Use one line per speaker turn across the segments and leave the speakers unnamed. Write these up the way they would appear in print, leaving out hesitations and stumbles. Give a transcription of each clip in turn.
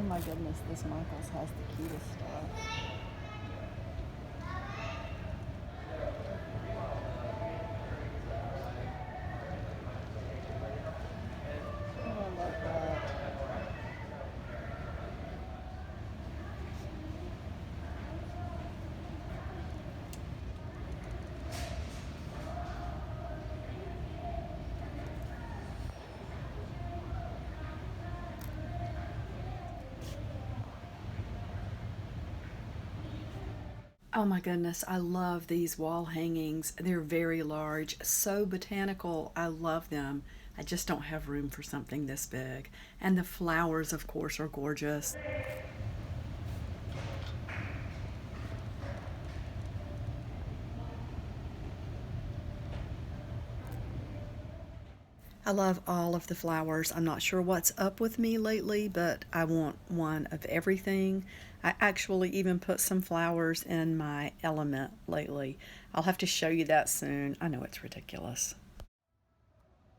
my goodness, this Michaels has the cutest stuff. Oh, I love that. Oh my goodness, I love these wall hangings. They're very large, so botanical. I love them. I just don't have room for something this big. And the flowers, of course, are gorgeous. I love all of the flowers. I'm not sure what's up with me lately, but I want one of everything. I actually even put some flowers in my element lately. I'll have to show you that soon. I know it's ridiculous. I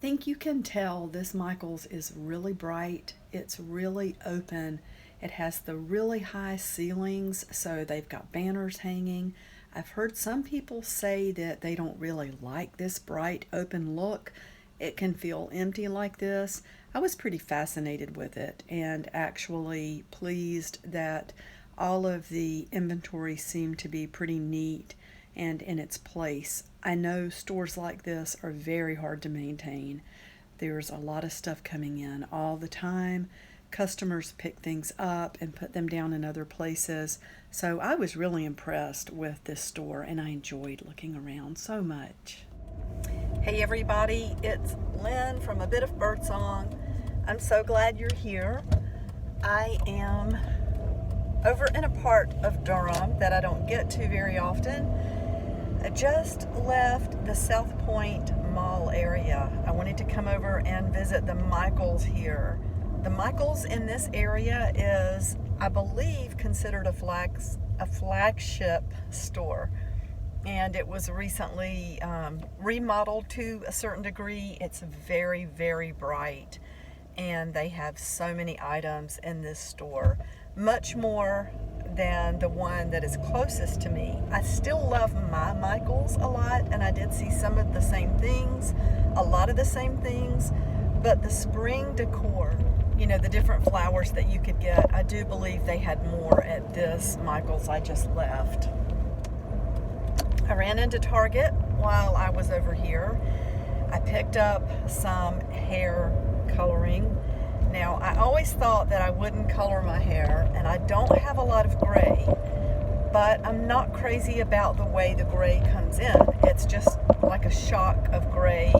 think you can tell this Michaels is really bright. It's really open. It has the really high ceilings, so they've got banners hanging. I've heard some people say that they don't really like this bright open look. It can feel empty like this. I was pretty fascinated with it and actually pleased that all of the inventory seemed to be pretty neat and in its place. I know stores like this are very hard to maintain. There's a lot of stuff coming in all the time. Customers pick things up and put them down in other places. So I was really impressed with this store and I enjoyed looking around so much. Hey everybody, it's Lynn from A Bit of Birdsong. I'm so glad you're here. I am over in a part of Durham that I don't get to very often. I just left the South Point Mall area. I wanted to come over and visit the Michaels here. The Michaels in this area is, I believe, considered a flagship store. And it was recently remodeled to a certain degree. It's very, very bright. And they have so many items in this store. Much more than the one that is closest to me. I still love my Michaels a lot, and I did see some of the same things, a lot of the same things, but the spring decor, you know, the different flowers that you could get, I do believe they had more at this Michaels I just left. I ran into Target while I was over here. I picked up some hair coloring. Now, I always thought that I wouldn't color my hair, and I don't have a lot of gray, but I'm not crazy about the way the gray comes in. It's just like a shock of gray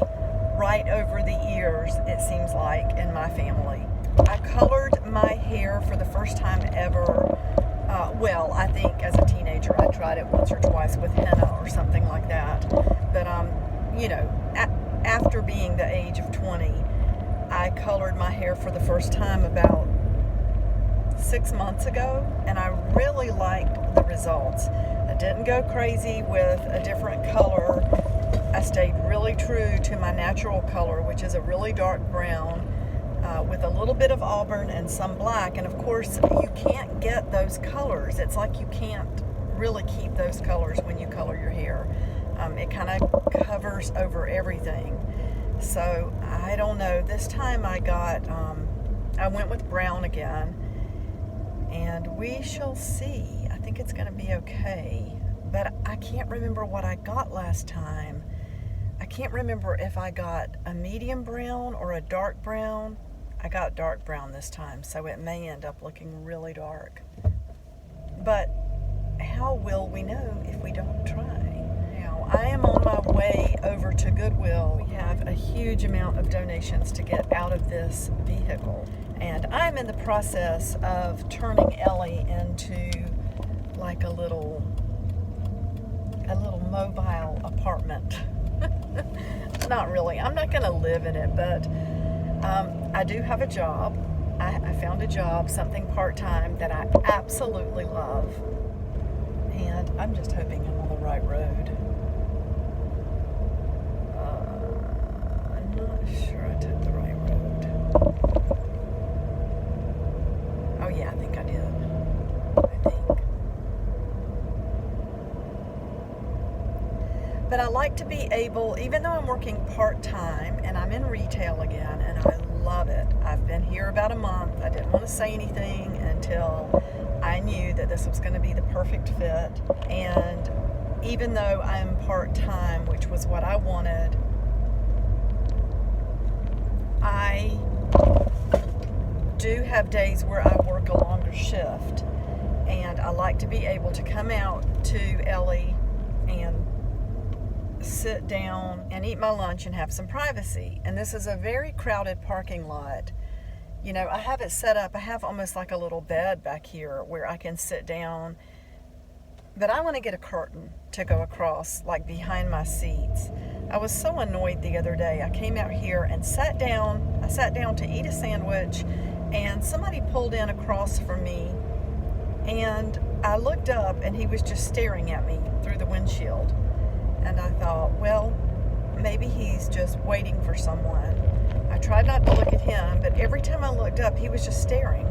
right over the ears, it seems like, in my family. I colored my hair for the first time ever. Well, I think as a teenager I tried it once or twice with henna or something like that. But, you know, after being the age of 20, I colored my hair for the first time about 6 months ago, and I really liked the results. I didn't go crazy with a different color. I stayed really true to my natural color, which is a really dark brown with a little bit of auburn and some black. And of course, you can't get those colors. It's like you can't really keep those colors when you color your hair. It kind of covers over everything. So I don't know. This time I went with brown again, and we shall see. I think it's going to be okay. But I can't remember what I got last time. I can't remember if I got a medium brown or a dark brown. I got dark brown this time, so it may end up looking really dark. But how will we know if we don't try? Now, I am on my way over to Goodwill. We have a huge amount of donations to get out of this vehicle. And I'm in the process of turning Ellie into like a little mobile apartment. Not really. I'm not going to live in it, but I do have a job. I found a job, something part-time that I absolutely love. And I'm just hoping I'm on the right road. I'm not sure I took the right road. Oh yeah, I think But I like to be able, even though I'm working part-time and I'm in retail again, and I love it. I've been here about a month. I didn't want to say anything until I knew that this was going to be the perfect fit. And even though I'm part-time, which was what I wanted, I do have days where I work a longer shift. And I like to be able to come out to Ellie and sit down and eat my lunch and have some privacy. And this is a very crowded parking lot. You know, I have it set up. I have almost like a little bed back here where I can sit down. But I want to get a curtain to go across, like behind my seats. I was so annoyed the other day. I came out here and sat down. I sat down to eat a sandwich, and somebody pulled in across from me. And I looked up, and he was just staring at me through the windshield. And I thought, well, maybe he's just waiting for someone. I tried not to look at him, but every time I looked up, he was just staring.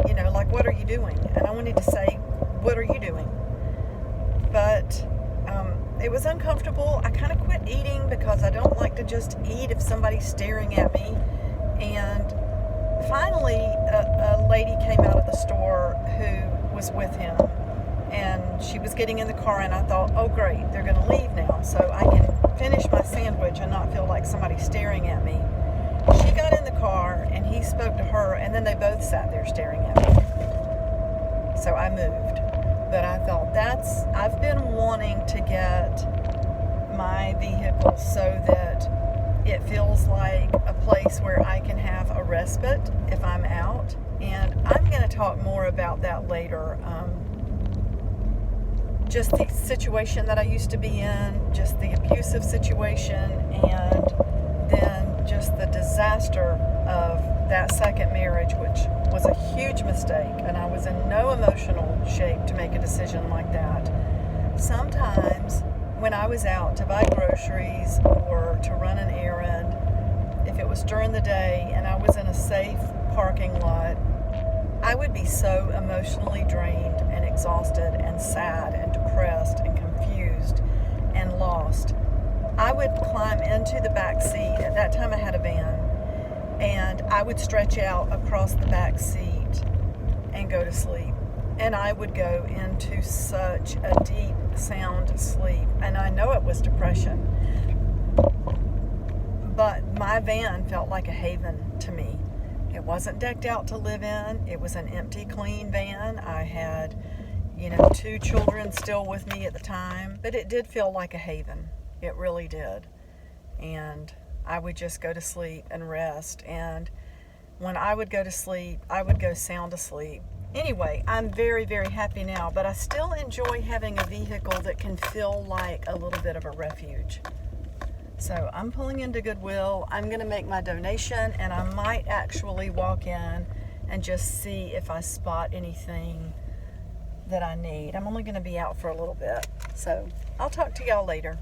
You know, like, what are you doing? And I wanted to say, what are you doing? But it was uncomfortable. I kind of quit eating because I don't like to just eat if somebody's staring at me. And finally, a lady came out of the store who was with him. And she was getting in the car, and I thought, oh great, they're going to leave now, so I can finish my sandwich and not feel like somebody's staring at me. She got in the car, and he spoke to her, and then they both sat there staring at me. So I moved. But I thought, I've been wanting to get my vehicle so that it feels like a place where I can have a respite if I'm out. And I'm going to talk more about that later. Just the situation that I used to be in, just the abusive situation, and then just the disaster of that second marriage, which was a huge mistake, and I was in no emotional shape to make a decision like that. Sometimes when I was out to buy groceries or to run an errand, if it was during the day and I was in a safe parking lot, I would be so emotionally drained and exhausted and sad and depressed and confused and lost. I would climb into the back seat. At that time I had a van, and I would stretch out across the back seat and go to sleep. And I would go into such a deep, sound sleep. And I know it was depression, but my van felt like a haven to me. It wasn't decked out to live in. It was an empty, clean van. I had, 2 children still with me at the time, but it did feel like a haven. It really did. And I would just go to sleep and rest. And when I would go to sleep, I would go sound asleep. Anyway, I'm very, very happy now, but I still enjoy having a vehicle that can feel like a little bit of a refuge. So I'm pulling into Goodwill. I'm going to make my donation, and I might actually walk in and just see if I spot anything that I need. I'm only going to be out for a little bit. So I'll talk to y'all later.